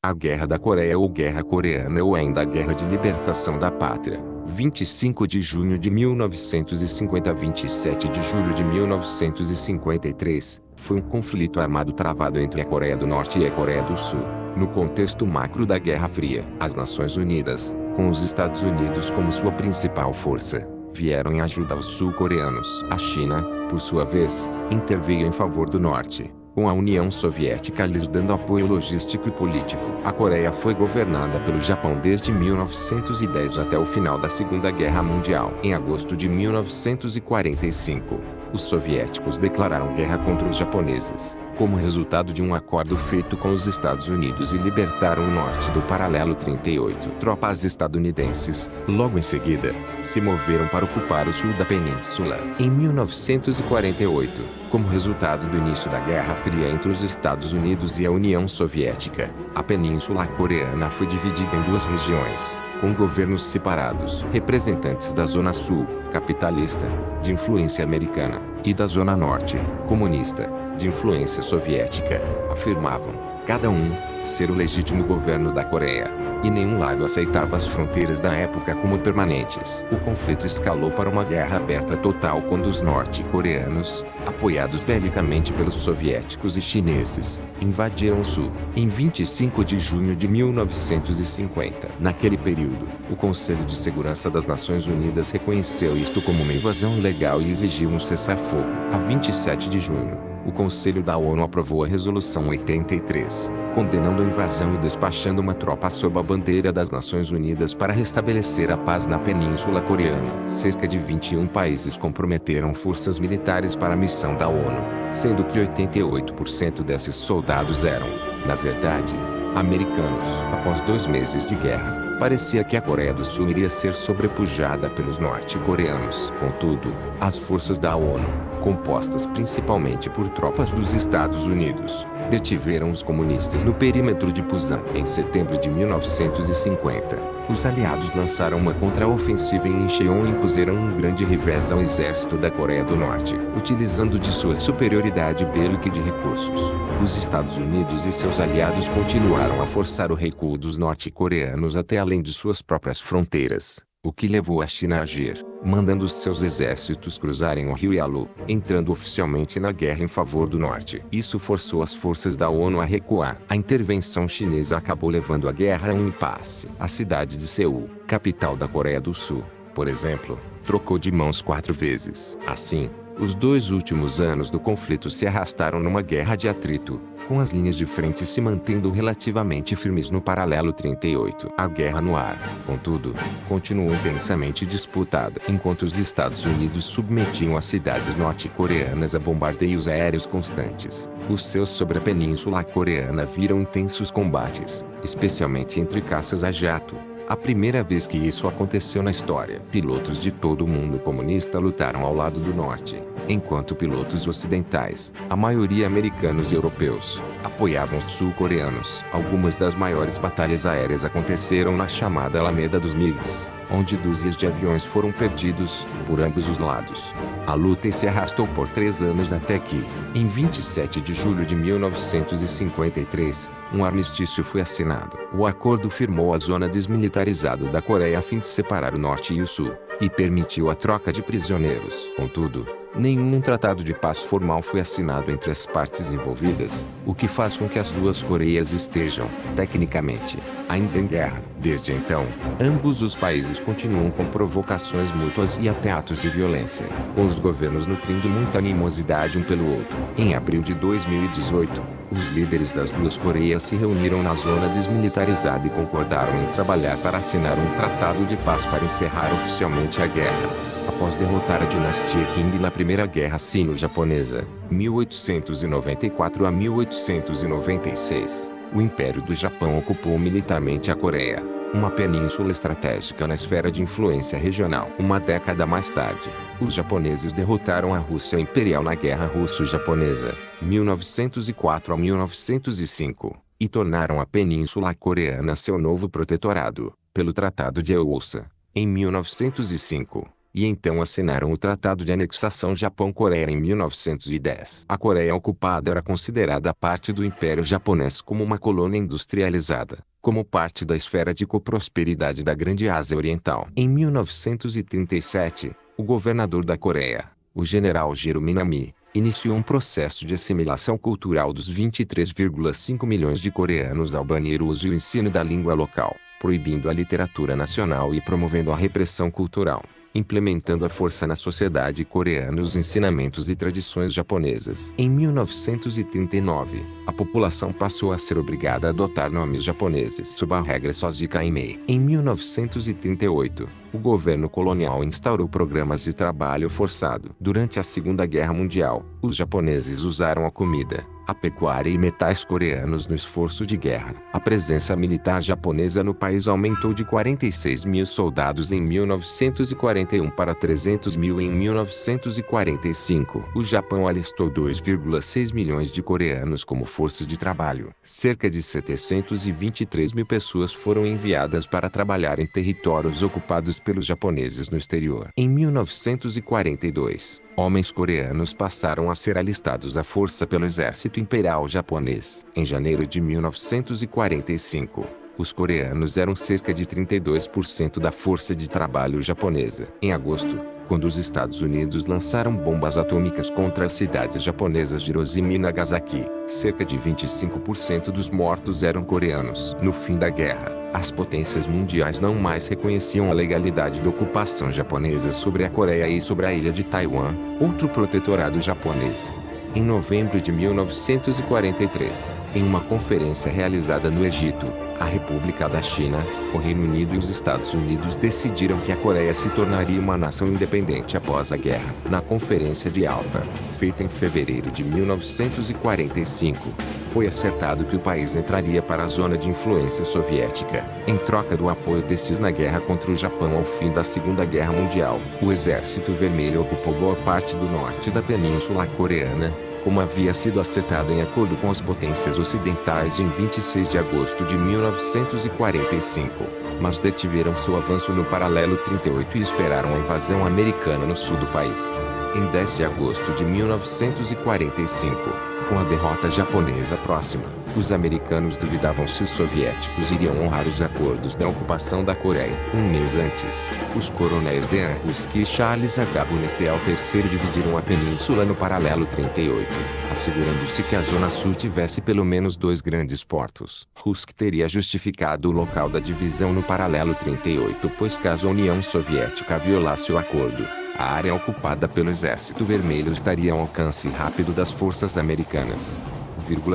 A Guerra da Coreia ou Guerra Coreana ou ainda a Guerra de Libertação da Pátria, 25 de junho de 1950 a 27 de julho de 1953, foi um conflito armado travado entre a Coreia do Norte e a Coreia do Sul. No contexto macro da Guerra Fria, as Nações Unidas, com os Estados Unidos como sua principal força, vieram em ajuda aos sul-coreanos. A China, por sua vez, interveio em favor do Norte, com a União Soviética lhes dando apoio logístico e político. A Coreia foi governada pelo Japão desde 1910 até o final da Segunda Guerra Mundial. Em agosto de 1945, os soviéticos declararam guerra contra os japoneses, como resultado de um acordo feito com os Estados Unidos, e libertaram o norte do Paralelo 38. Tropas estadunidenses, logo em seguida, se moveram para ocupar o sul da península. Em 1948, como resultado do início da Guerra Fria entre os Estados Unidos e a União Soviética, a Península Coreana foi dividida em duas regiões, com governos separados. Representantes da Zona Sul, capitalista, de influência americana, e da Zona Norte, comunista, de influência soviética, afirmavam, cada um, ser o legítimo governo da Coreia, e nenhum lado aceitava as fronteiras da época como permanentes. O conflito escalou para uma guerra aberta total quando os norte-coreanos, apoiados belicamente pelos soviéticos e chineses, invadiram o sul, em 25 de junho de 1950. Naquele período, o Conselho de Segurança das Nações Unidas reconheceu isto como uma invasão ilegal e exigiu um cessar-fogo. A 27 de junho, o Conselho da ONU aprovou a Resolução 83, condenando a invasão e despachando uma tropa sob a bandeira das Nações Unidas para restabelecer a paz na Península Coreana. Cerca de 21 países comprometeram forças militares para a missão da ONU, sendo que 88% desses soldados eram, na verdade, americanos. Após 2 meses de guerra, parecia que a Coreia do Sul iria ser sobrepujada pelos norte-coreanos. Contudo, as forças da ONU, compostas principalmente por tropas dos Estados Unidos, detiveram os comunistas no perímetro de Pusan. Em setembro de 1950, os aliados lançaram uma contraofensiva em Incheon e impuseram um grande revés ao exército da Coreia do Norte, utilizando de sua superioridade bélica e de recursos. Os Estados Unidos e seus aliados continuaram a forçar o recuo dos norte-coreanos até além de suas próprias fronteiras, o que levou a China a agir, mandando seus exércitos cruzarem o rio Yalu, entrando oficialmente na guerra em favor do norte. Isso forçou as forças da ONU a recuar. A intervenção chinesa acabou levando a guerra a um impasse. A cidade de Seul, capital da Coreia do Sul, por exemplo, trocou de mãos 4 vezes. Assim, os 2 últimos anos do conflito se arrastaram numa guerra de atrito, com as linhas de frente se mantendo relativamente firmes no Paralelo 38. A guerra no ar, contudo, continuou intensamente disputada. Enquanto os Estados Unidos submetiam as cidades norte-coreanas a bombardeios aéreos constantes, os céus sobre a Península Coreana viram intensos combates, especialmente entre caças a jato. A primeira vez que isso aconteceu na história. Pilotos de todo o mundo comunista lutaram ao lado do norte, enquanto pilotos ocidentais, a maioria americanos e europeus, apoiavam os sul-coreanos. Algumas das maiores batalhas aéreas aconteceram na chamada Alameda dos MiGs, onde dúzias de aviões foram perdidos, por ambos os lados. A luta se arrastou por 3 anos até que, em 27 de julho de 1953, um armistício foi assinado. O acordo firmou a zona desmilitarizada da Coreia a fim de separar o norte e o sul, e permitiu a troca de prisioneiros. Contudo, nenhum tratado de paz formal foi assinado entre as partes envolvidas, o que faz com que as duas Coreias estejam, tecnicamente, ainda em guerra. Desde então, ambos os países continuam com provocações mútuas e até atos de violência, com os governos nutrindo muita animosidade um pelo outro. Em abril de 2018, os líderes das duas Coreias se reuniram na zona desmilitarizada e concordaram em trabalhar para assinar um tratado de paz para encerrar oficialmente a guerra. Após derrotar a dinastia Qing na Primeira Guerra Sino-Japonesa, 1894 a 1896, o Império do Japão ocupou militarmente a Coreia, uma península estratégica na esfera de influência regional. Uma década mais tarde, os japoneses derrotaram a Rússia Imperial na Guerra Russo-Japonesa, 1904 a 1905, e tornaram a Península Coreana seu novo protetorado, pelo Tratado de Eosa, em 1905. e então assinaram o Tratado de Anexação Japão-Coreia em 1910. A Coreia ocupada era considerada parte do Império Japonês como uma colônia industrializada, como parte da esfera de coprosperidade da Grande Ásia Oriental. Em 1937, o governador da Coreia, o general Jiro Minami, iniciou um processo de assimilação cultural dos 23,5 milhões de coreanos ao banir o uso e o ensino da língua local, proibindo a literatura nacional e promovendo a repressão cultural, implementando à força na sociedade coreana os ensinamentos e tradições japonesas. Em 1939, a população passou a ser obrigada a adotar nomes japoneses sob a regra Soji Kaimei. Em 1938, o governo colonial instaurou programas de trabalho forçado. Durante a Segunda Guerra Mundial, os japoneses usaram a comida, a pecuária e metais coreanos no esforço de guerra. A presença militar japonesa no país aumentou de 46 mil soldados em 1941 para 300 mil em 1945. O Japão alistou 2,6 milhões de coreanos como força de trabalho. Cerca de 723 mil pessoas foram enviadas para trabalhar em territórios ocupados pelos japoneses no exterior. Em 1942, homens coreanos passaram a ser alistados à força pelo Exército Imperial Japonês. Em janeiro de 1945, os coreanos eram cerca de 32% da força de trabalho japonesa. Em agosto, quando os Estados Unidos lançaram bombas atômicas contra as cidades japonesas de Hiroshima e Nagasaki, cerca de 25% dos mortos eram coreanos. No fim da guerra, as potências mundiais não mais reconheciam a legalidade da ocupação japonesa sobre a Coreia e sobre a ilha de Taiwan, outro protetorado japonês. Em novembro de 1943, em uma conferência realizada no Egito, a República da China, o Reino Unido e os Estados Unidos decidiram que a Coreia se tornaria uma nação independente após a guerra. Na Conferência de Alta, feita em fevereiro de 1945, foi acertado que o país entraria para a zona de influência soviética, em troca do apoio destes na guerra contra o Japão ao fim da Segunda Guerra Mundial. O Exército Vermelho ocupou boa parte do norte da Península Coreana, como havia sido acertado em acordo com as potências ocidentais em 26 de agosto de 1945, mas detiveram seu avanço no paralelo 38 e esperaram a invasão americana no sul do país. Em 10 de agosto de 1945, com a derrota japonesa próxima, os americanos duvidavam se os soviéticos iriam honrar os acordos da ocupação da Coreia. Um mês antes, os coronéis Dean Rusk e Charles H. Bonestell III dividiram a península no paralelo 38, assegurando-se que a Zona Sul tivesse pelo menos 2 grandes portos. Rusk teria justificado o local da divisão no paralelo 38, pois caso a União Soviética violasse o acordo, a área ocupada pelo Exército Vermelho estaria ao alcance rápido das forças americanas.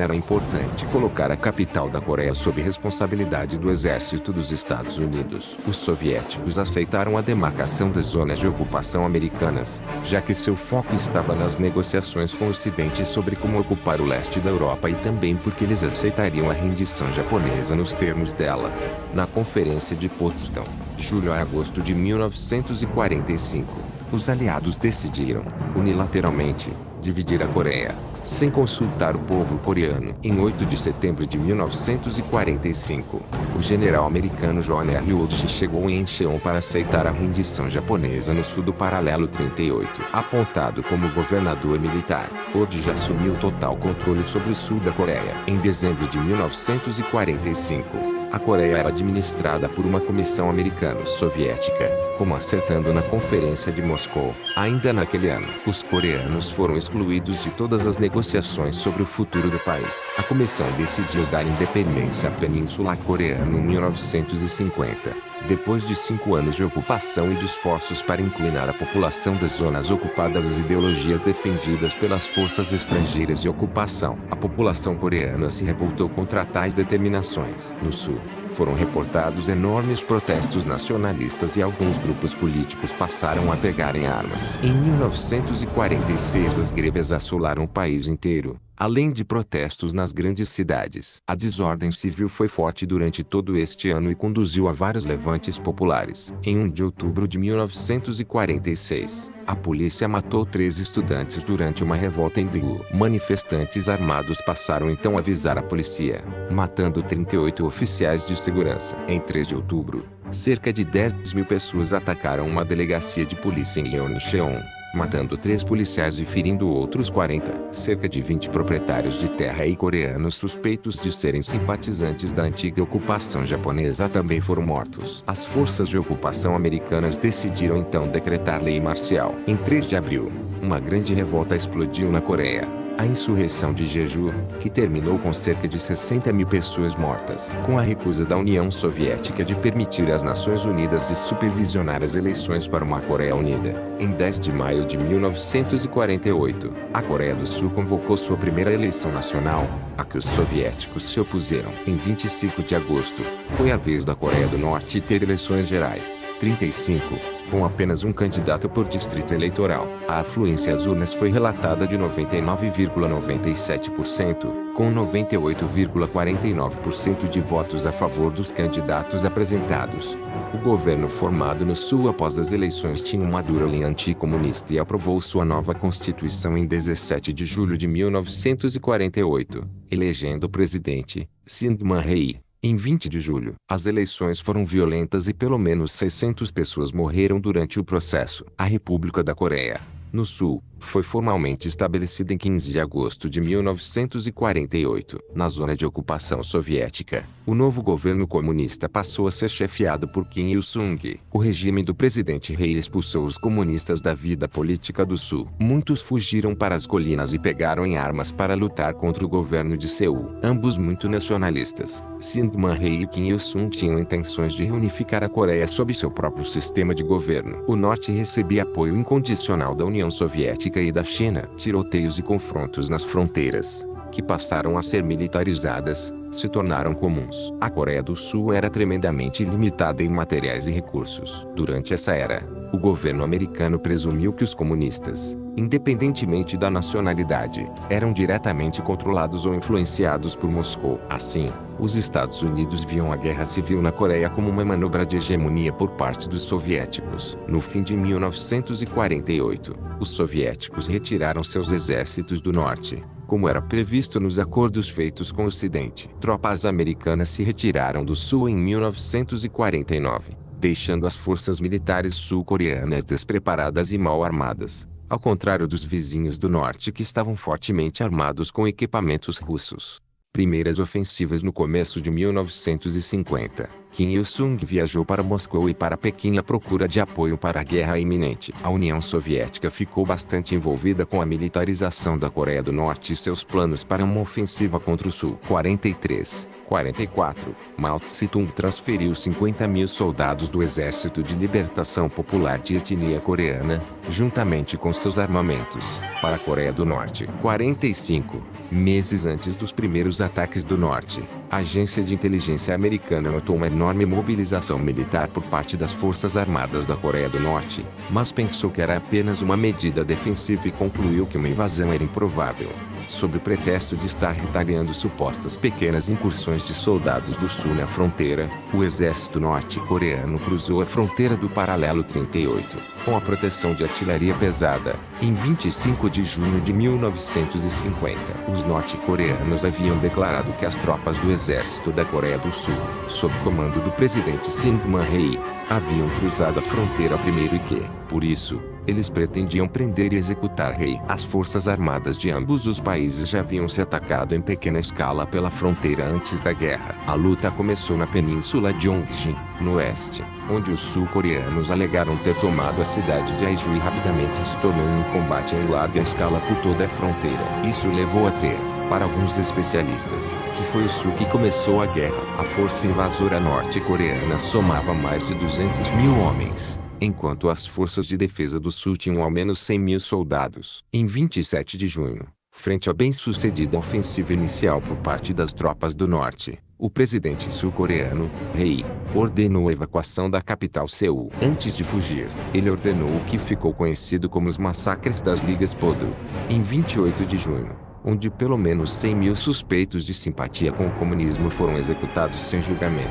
Era importante colocar a capital da Coreia sob responsabilidade do Exército dos Estados Unidos. Os soviéticos aceitaram a demarcação das zonas de ocupação americanas, já que seu foco estava nas negociações com o Ocidente sobre como ocupar o leste da Europa e também porque eles aceitariam a rendição japonesa nos termos dela. Na Conferência de Potsdam, julho a agosto de 1945, os aliados decidiram, unilateralmente, dividir a Coreia, sem consultar o povo coreano. Em 8 de setembro de 1945, o general americano John R. Hodge chegou em Incheon para aceitar a rendição japonesa no sul do paralelo 38. Apontado como governador militar, Hodge assumiu total controle sobre o sul da Coreia. Em dezembro de 1945, a Coreia era administrada por uma comissão americano-soviética, como acertando na Conferência de Moscou. Ainda naquele ano, os coreanos foram excluídos de todas as negociações sobre o futuro do país. A comissão decidiu dar independência à Península Coreana em 1950. Depois de 5 anos de ocupação e de esforços para inclinar a população das zonas ocupadas às ideologias defendidas pelas forças estrangeiras de ocupação, a população coreana se revoltou contra tais determinações. No sul, foram reportados enormes protestos nacionalistas e alguns grupos políticos passaram a pegar em armas. Em 1946, as greves assolaram o país inteiro, além de protestos nas grandes cidades. A desordem civil foi forte durante todo este ano e conduziu a vários levantes populares. Em 1 de outubro de 1946, a polícia matou 3 estudantes durante uma revolta em Daegu. Manifestantes armados passaram então a avisar a polícia, matando 38 oficiais de segurança. Em 3 de outubro, cerca de 10.000 pessoas atacaram uma delegacia de polícia em Yeoncheon, matando 3 policiais e ferindo outros 40. Cerca de 20 proprietários de terra e coreanos suspeitos de serem simpatizantes da antiga ocupação japonesa também foram mortos. As forças de ocupação americanas decidiram então decretar lei marcial. Em 3 de abril, uma grande revolta explodiu na Coreia. A insurreição de Jeju, que terminou com cerca de 60.000 pessoas mortas. Com a recusa da União Soviética de permitir às Nações Unidas de supervisionar as eleições para uma Coreia unida. Em 10 de maio de 1948, a Coreia do Sul convocou sua primeira eleição nacional, a que os soviéticos se opuseram. Em 25 de agosto, foi a vez da Coreia do Norte ter eleições gerais. 35, com apenas um candidato por distrito eleitoral. A afluência às urnas foi relatada de 99,97%, com 98,49% de votos a favor dos candidatos apresentados. O governo formado no Sul após as eleições tinha uma dura linha anticomunista e aprovou sua nova Constituição em 17 de julho de 1948, elegendo o presidente, Syngman Rhee. Em 20 de julho, as eleições foram violentas e pelo menos 600 pessoas morreram durante o processo. A República da Coreia, no Sul, foi formalmente estabelecida em 15 de agosto de 1948, na zona de ocupação soviética. O novo governo comunista passou a ser chefiado por Kim Il-sung. O regime do presidente Rhee expulsou os comunistas da vida política do Sul. Muitos fugiram para as colinas e pegaram em armas para lutar contra o governo de Seul. Ambos muito nacionalistas, Syngman Rhee e Kim Il-sung tinham intenções de reunificar a Coreia sob seu próprio sistema de governo. O Norte recebia apoio incondicional da União Soviética e da China. Tiroteios e confrontos nas fronteiras, que passaram a ser militarizadas, se tornaram comuns. A Coreia do Sul era tremendamente limitada em materiais e recursos. Durante essa era, o governo americano presumiu que os comunistas, independentemente da nacionalidade, eram diretamente controlados ou influenciados por Moscou. Assim, os Estados Unidos viam a guerra civil na Coreia como uma manobra de hegemonia por parte dos soviéticos. No fim de 1948, os soviéticos retiraram seus exércitos do norte, como era previsto nos acordos feitos com o Ocidente. Tropas americanas se retiraram do sul em 1949, deixando as forças militares sul-coreanas despreparadas e mal armadas, ao contrário dos vizinhos do norte que estavam fortemente armados com equipamentos russos. Primeiras ofensivas no começo de 1950. Kim Il-sung viajou para Moscou e para Pequim à procura de apoio para a guerra iminente. A União Soviética ficou bastante envolvida com a militarização da Coreia do Norte e seus planos para uma ofensiva contra o Sul. 44. Mao Tse-tung transferiu 50.000 soldados do Exército de Libertação Popular de etnia coreana, juntamente com seus armamentos, para a Coreia do Norte. 45. Meses antes dos primeiros ataques do Norte, a agência de inteligência americana notou uma enorme mobilização militar por parte das Forças Armadas da Coreia do Norte, mas pensou que era apenas uma medida defensiva e concluiu que uma invasão era improvável. Sob o pretexto de estar retaliando supostas pequenas incursões de soldados do Sul na fronteira, o exército norte-coreano cruzou a fronteira do paralelo 38, com a proteção de artilharia pesada, em 25 de junho de 1950. Os norte-coreanos haviam declarado que as tropas do exército da Coreia do Sul, sob comando do presidente Syngman Rhee, haviam cruzado a fronteira primeiro e que, por isso, eles pretendiam prender e executar Rhee. As forças armadas de ambos os países já haviam se atacado em pequena escala pela fronteira antes da guerra. A luta começou na península de Ongjin, no oeste, onde os sul-coreanos alegaram ter tomado a cidade de Aiju e rapidamente se tornou um combate em larga escala por toda a fronteira. Isso levou a crer, para alguns especialistas, que foi o Sul que começou a guerra. A força invasora norte-coreana somava mais de 200.000 homens, enquanto as forças de defesa do Sul tinham ao menos 100.000 soldados. Em 27 de junho, frente à bem-sucedida ofensiva inicial por parte das tropas do Norte, o presidente sul-coreano, Rhee, ordenou a evacuação da capital Seul. Antes de fugir, ele ordenou o que ficou conhecido como os massacres das Ligas Podol, em 28 de junho, onde pelo menos 100.000 suspeitos de simpatia com o comunismo foram executados sem julgamento.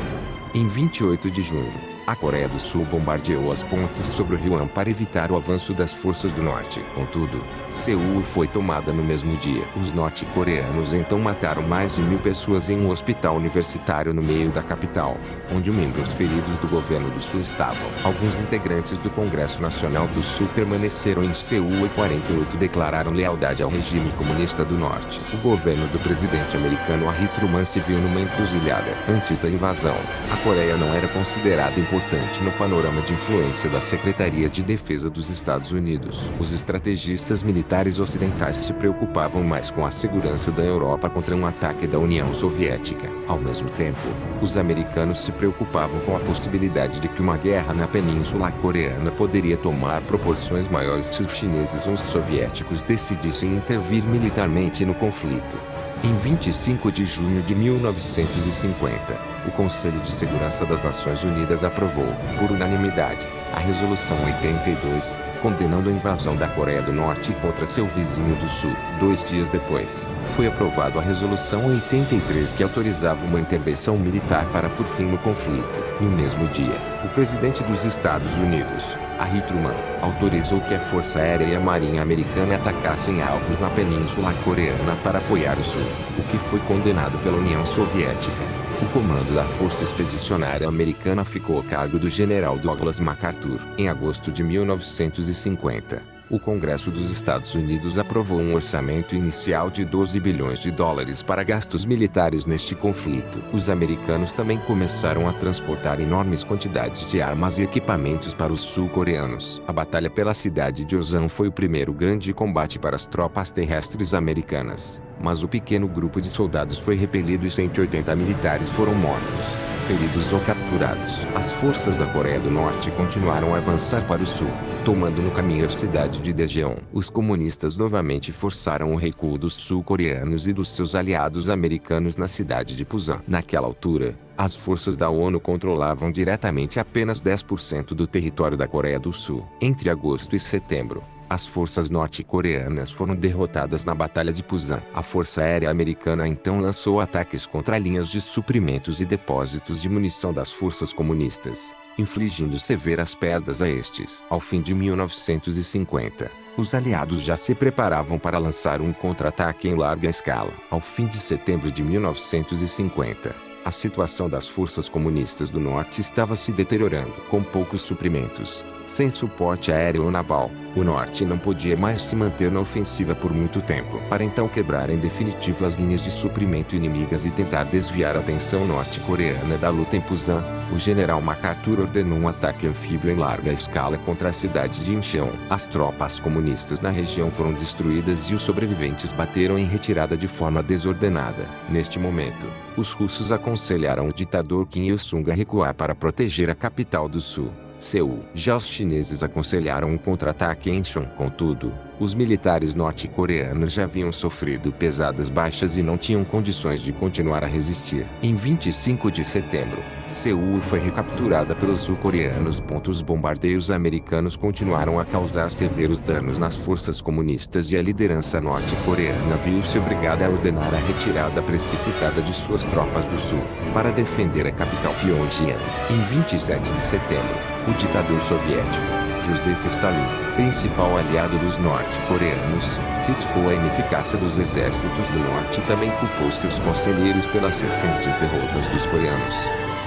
Em 28 de junho, A Coreia do Sul bombardeou as pontes sobre o Rio Han para evitar o avanço das forças do norte. Contudo, Seul foi tomada no mesmo dia. Os norte-coreanos então mataram mais de 1.000 pessoas em um hospital universitário no meio da capital, onde membros feridos do governo do Sul estavam. Alguns integrantes do Congresso Nacional do Sul permaneceram em Seul e 48 declararam lealdade ao regime comunista do norte. O governo do presidente americano Harry Truman se viu numa encruzilhada. Antes da invasão, a Coreia não era considerada importante no panorama de influência da Secretaria de Defesa dos Estados Unidos. Os estrategistas militares ocidentais se preocupavam mais com a segurança da Europa contra um ataque da União Soviética. Ao mesmo tempo, os americanos se preocupavam com a possibilidade de que uma guerra na Península Coreana poderia tomar proporções maiores se os chineses ou os soviéticos decidissem intervir militarmente no conflito. Em 25 de junho de 1950, o Conselho de Segurança das Nações Unidas aprovou, por unanimidade, a Resolução 82, condenando a invasão da Coreia do Norte contra seu vizinho do Sul. 2 dias depois, foi aprovada a Resolução 83 que autorizava uma intervenção militar para pôr fim no conflito. No mesmo dia, o presidente dos Estados Unidos, Harry Truman, autorizou que a Força Aérea e a Marinha Americana atacassem alvos na Península Coreana para apoiar o Sul, o que foi condenado pela União Soviética. O comando da Força Expedicionária Americana ficou a cargo do general Douglas MacArthur. Em agosto de 1950, o Congresso dos Estados Unidos aprovou um orçamento inicial de 12 bilhões de dólares para gastos militares neste conflito. Os americanos também começaram a transportar enormes quantidades de armas e equipamentos para os sul-coreanos. A batalha pela cidade de Osan foi o primeiro grande combate para as tropas terrestres americanas, mas o pequeno grupo de soldados foi repelido e 180 militares foram mortos, feridos ou capturados. As forças da Coreia do Norte continuaram a avançar para o sul, tomando no caminho a cidade de Daejeon. Os comunistas novamente forçaram o recuo dos sul-coreanos e dos seus aliados americanos na cidade de Pusan. Naquela altura, as forças da ONU controlavam diretamente apenas 10% do território da Coreia do Sul. Entre agosto e setembro, as forças norte-coreanas foram derrotadas na Batalha de Pusan. A Força Aérea Americana então lançou ataques contra linhas de suprimentos e depósitos de munição das forças comunistas, infligindo severas perdas a estes. Ao fim de 1950, os aliados já se preparavam para lançar um contra-ataque em larga escala. Ao fim de setembro de 1950, a situação das forças comunistas do norte estava se deteriorando. Com poucos suprimentos, sem suporte aéreo ou naval, o norte não podia mais se manter na ofensiva por muito tempo. Para então quebrar em definitivo as linhas de suprimento inimigas e tentar desviar a atenção norte-coreana da luta em Pusan, o general MacArthur ordenou um ataque anfíbio em larga escala contra a cidade de Incheon. As tropas comunistas na região foram destruídas e os sobreviventes bateram em retirada de forma desordenada. Neste momento, os russos aconselharam o ditador Kim Il-sung a recuar para proteger a capital do sul, Seul. Já os chineses aconselharam um contra-ataque em Incheon. Contudo, os militares norte-coreanos já haviam sofrido pesadas baixas e não tinham condições de continuar a resistir. Em 25 de setembro, Seul foi recapturada pelos sul-coreanos. Os bombardeios americanos continuaram a causar severos danos nas forças comunistas e a liderança norte-coreana viu-se obrigada a ordenar a retirada precipitada de suas tropas do sul, para defender a capital Pyongyang. Em 27 de setembro, o ditador soviético, Joseph Stalin, principal aliado dos norte-coreanos, criticou a ineficácia dos exércitos do norte e também culpou seus conselheiros pelas recentes derrotas dos coreanos.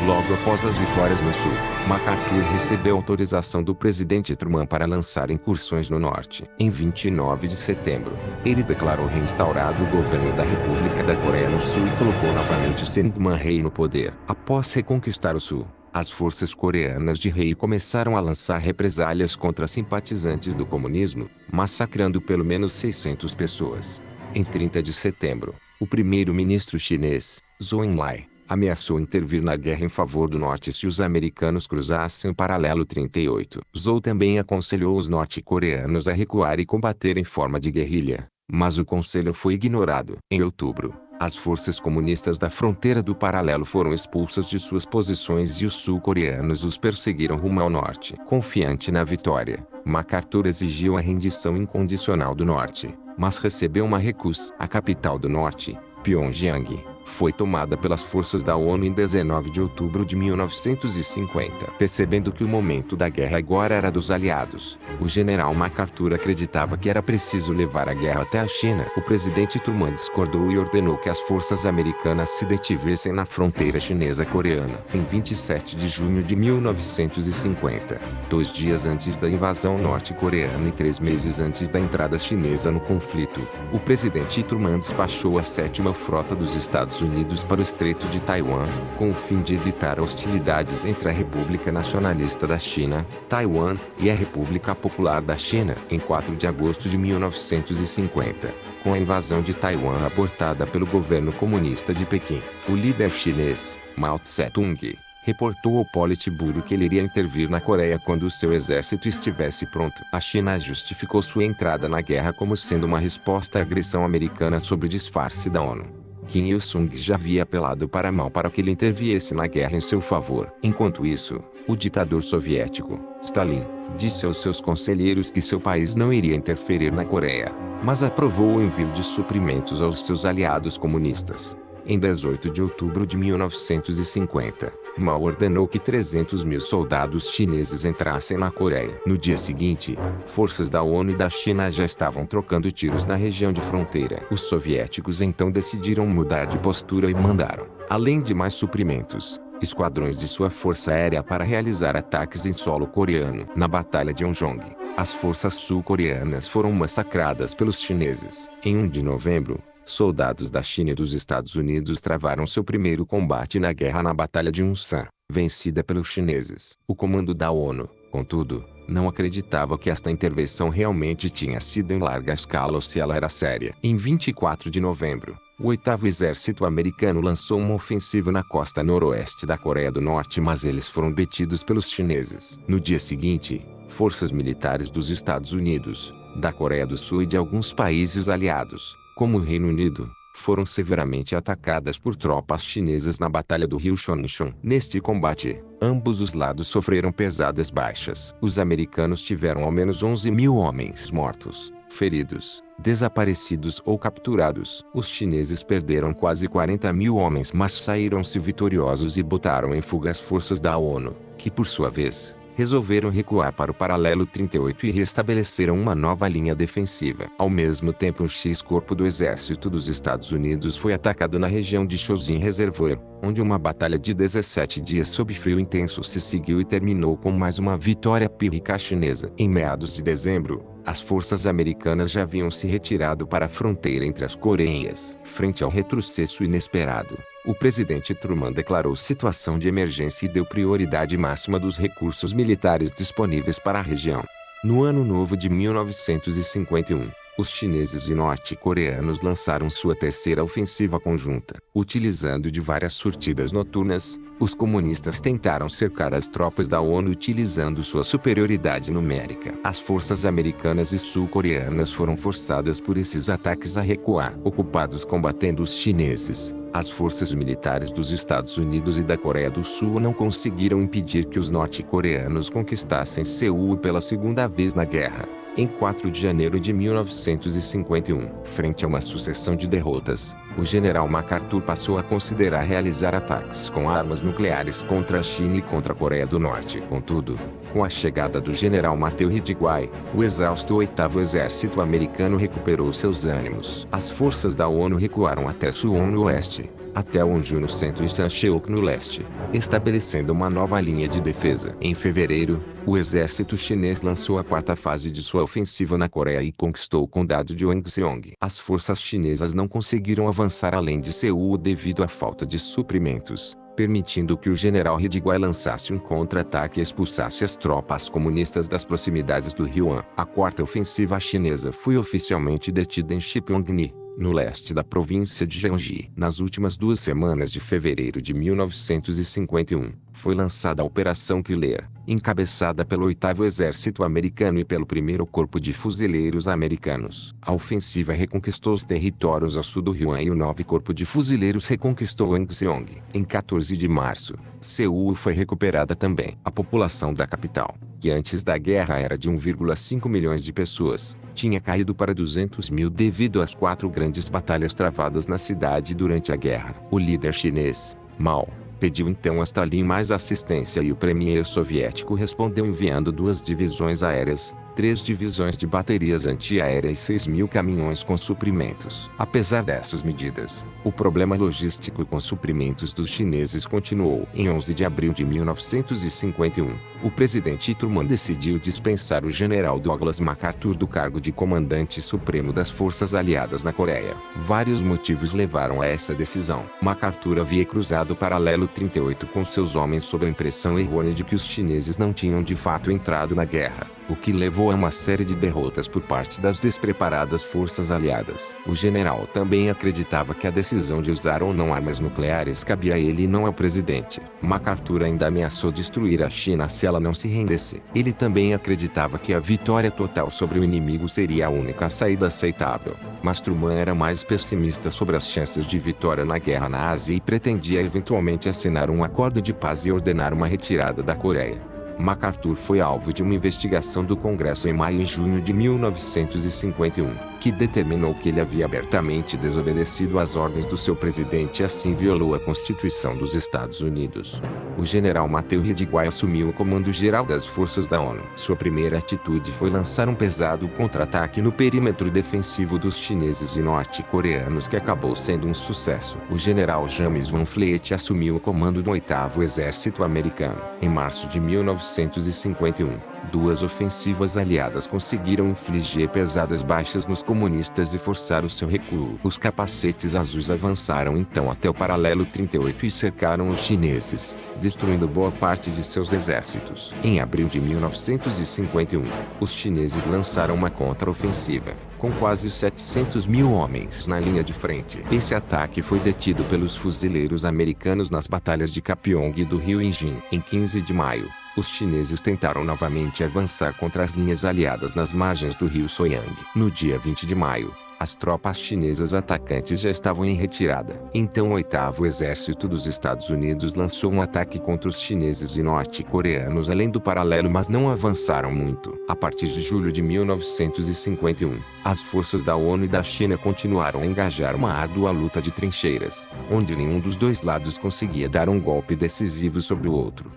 Logo após as vitórias no sul, MacArthur recebeu autorização do presidente Truman para lançar incursões no norte. Em 29 de setembro, ele declarou reinstaurado o governo da República da Coreia do Sul e colocou novamente Syngman Rhee no poder. Após reconquistar o sul, as forças coreanas de Rhee começaram a lançar represálias contra simpatizantes do comunismo, massacrando pelo menos 600 pessoas. Em 30 de setembro, o primeiro-ministro chinês, Zhou Enlai, ameaçou intervir na guerra em favor do norte se os americanos cruzassem o paralelo 38. Zhou também aconselhou os norte-coreanos a recuar e combater em forma de guerrilha, mas o conselho foi ignorado. Em outubro, as forças comunistas da fronteira do paralelo foram expulsas de suas posições e os sul-coreanos os perseguiram rumo ao norte. Confiante na vitória, MacArthur exigiu a rendição incondicional do norte, mas recebeu uma recusa. A capital do norte, Pyongyang, foi tomada pelas forças da ONU em 19 de outubro de 1950. Percebendo que o momento da guerra agora era dos aliados, o general MacArthur acreditava que era preciso levar a guerra até a China. O presidente Truman discordou e ordenou que as forças americanas se detivessem na fronteira chinesa-coreana. Em 27 de junho de 1950, 2 dias antes da invasão norte-coreana e 3 meses antes da entrada chinesa no conflito, o presidente Truman despachou a 7ª Frota dos Estados Unidos para o Estreito de Taiwan, com o fim de evitar hostilidades entre a República Nacionalista da China, Taiwan, e a República Popular da China. Em 4 de agosto de 1950, com a invasão de Taiwan abortada pelo governo comunista de Pequim, o líder chinês, Mao Tse-tung, reportou ao Politburo que ele iria intervir na Coreia quando o seu exército estivesse pronto. A China justificou sua entrada na guerra como sendo uma resposta à agressão americana sob o disfarce da ONU. Kim Il-sung já havia apelado para Mao para que ele interviesse na guerra em seu favor. Enquanto isso, o ditador soviético, Stalin, disse aos seus conselheiros que seu país não iria interferir na Coreia, mas aprovou o envio de suprimentos aos seus aliados comunistas. Em 18 de outubro de 1950, Mao ordenou que 300 mil soldados chineses entrassem na Coreia. No dia seguinte, forças da ONU e da China já estavam trocando tiros na região de fronteira. Os soviéticos então decidiram mudar de postura e mandaram, além de mais suprimentos, esquadrões de sua força aérea para realizar ataques em solo coreano. Na Batalha de Onjong, as forças sul-coreanas foram massacradas pelos chineses. Em 1 de novembro, soldados da China e dos Estados Unidos travaram seu primeiro combate na guerra na Batalha de Unsan, vencida pelos chineses. O comando da ONU, contudo, não acreditava que esta intervenção realmente tinha sido em larga escala ou se ela era séria. Em 24 de novembro, o 8º Exército Americano lançou uma ofensiva na costa noroeste da Coreia do Norte, mas eles foram detidos pelos chineses. No dia seguinte, forças militares dos Estados Unidos, da Coreia do Sul e de alguns países aliados, como o Reino Unido, foram severamente atacadas por tropas chinesas na Batalha do Rio Chonchon. Neste combate, ambos os lados sofreram pesadas baixas. Os americanos tiveram ao menos 11 mil homens mortos, feridos, desaparecidos ou capturados. Os chineses perderam quase 40 mil homens, mas saíram-se vitoriosos e botaram em fuga as forças da ONU, que por sua vez, resolveram recuar para o paralelo 38 e restabeleceram uma nova linha defensiva. Ao mesmo tempo, um X-corpo do exército dos Estados Unidos foi atacado na região de Chosin Reservoir, onde uma batalha de 17 dias sob frio intenso se seguiu e terminou com mais uma vitória pírrica chinesa. Em meados de dezembro, as forças americanas já haviam se retirado para a fronteira entre as Coreias. Frente ao retrocesso inesperado, o presidente Truman declarou situação de emergência e deu prioridade máxima dos recursos militares disponíveis para a região. No ano novo de 1951, os chineses e norte-coreanos lançaram sua terceira ofensiva conjunta. Utilizando de várias surtidas noturnas, os comunistas tentaram cercar as tropas da ONU utilizando sua superioridade numérica. As forças americanas e sul-coreanas foram forçadas por esses ataques a recuar. Ocupados combatendo os chineses, as forças militares dos Estados Unidos e da Coreia do Sul não conseguiram impedir que os norte-coreanos conquistassem Seul pela segunda vez na guerra. Em 4 de janeiro de 1951, frente a uma sucessão de derrotas, o general MacArthur passou a considerar realizar ataques com armas nucleares contra a China e contra a Coreia do Norte. Contudo, com a chegada do general Matthew Ridgway, o exausto 8º Exército Americano recuperou seus ânimos. As forças da ONU recuaram até Suwon no oeste, até Wonju no centro e Sancheok no leste, estabelecendo uma nova linha de defesa. Em fevereiro, o exército chinês lançou a 4ª fase de sua ofensiva na Coreia e conquistou o condado de Wangseong. As forças chinesas não conseguiram avançar além de Seul devido à falta de suprimentos, permitindo que o general Ridgway lançasse um contra-ataque e expulsasse as tropas comunistas das proximidades do Rio Han. A 4ª ofensiva chinesa foi oficialmente detida em Shipyongni, no leste da província de Jeongi. Nas últimas 2 semanas de fevereiro de 1951, foi lançada a Operação Killer, encabeçada pelo 8º Exército Americano e pelo 1º Corpo de Fuzileiros Americanos. A ofensiva reconquistou os territórios ao sul do Rio Han e o 9º Corpo de Fuzileiros reconquistou Wangseong. Em 14 de março, Seul foi recuperada também. A população da capital, que antes da guerra era de 1,5 milhões de pessoas, tinha caído para 200 mil devido às 4 grandes batalhas travadas na cidade durante a guerra. O líder chinês, Mao, pediu então a Stalin mais assistência e o premier soviético respondeu enviando 2 divisões aéreas, 3 divisões de baterias antiaéreas e 6 mil caminhões com suprimentos. Apesar dessas medidas, o problema logístico com suprimentos dos chineses continuou. Em 11 de abril de 1951, o presidente Truman decidiu dispensar o general Douglas MacArthur do cargo de comandante supremo das forças aliadas na Coreia. Vários motivos levaram a essa decisão. MacArthur havia cruzado o paralelo 38 com seus homens sob a impressão errônea de que os chineses não tinham de fato entrado na guerra, o que levou a uma série de derrotas por parte das despreparadas forças aliadas. O general também acreditava que a decisão de usar ou não armas nucleares cabia a ele e não ao presidente. MacArthur ainda ameaçou destruir a China se ela não se rendesse. Ele também acreditava que a vitória total sobre o inimigo seria a única saída aceitável. Mas Truman era mais pessimista sobre as chances de vitória na guerra na Ásia e pretendia eventualmente assinar um acordo de paz e ordenar uma retirada da Coreia. MacArthur foi alvo de uma investigação do Congresso em maio e junho de 1951, que determinou que ele havia abertamente desobedecido às ordens do seu presidente e assim violou a Constituição dos Estados Unidos. O general Matthew Ridgway assumiu o comando geral das forças da ONU. Sua primeira atitude foi lançar um pesado contra-ataque no perímetro defensivo dos chineses e norte-coreanos que acabou sendo um sucesso. O general James Van Fleet assumiu o comando do 8º Exército Americano. Em março de 1951, 2 ofensivas aliadas conseguiram infligir pesadas baixas nos comunistas e forçar o seu recuo. Os capacetes azuis avançaram então até o paralelo 38 e cercaram os chineses, destruindo boa parte de seus exércitos. Em abril de 1951, os chineses lançaram uma contra-ofensiva, com quase 700 mil homens na linha de frente. Esse ataque foi detido pelos fuzileiros americanos nas batalhas de Kapyong e do rio Injin. Em 15 de maio, os chineses tentaram novamente avançar contra as linhas aliadas nas margens do rio Soyang. No dia 20 de maio, as tropas chinesas atacantes já estavam em retirada. Então o 8º Exército dos Estados Unidos lançou um ataque contra os chineses e norte-coreanos além do paralelo, mas não avançaram muito. A partir de julho de 1951, as forças da ONU e da China continuaram a engajar uma árdua luta de trincheiras, onde nenhum dos dois lados conseguia dar um golpe decisivo sobre o outro.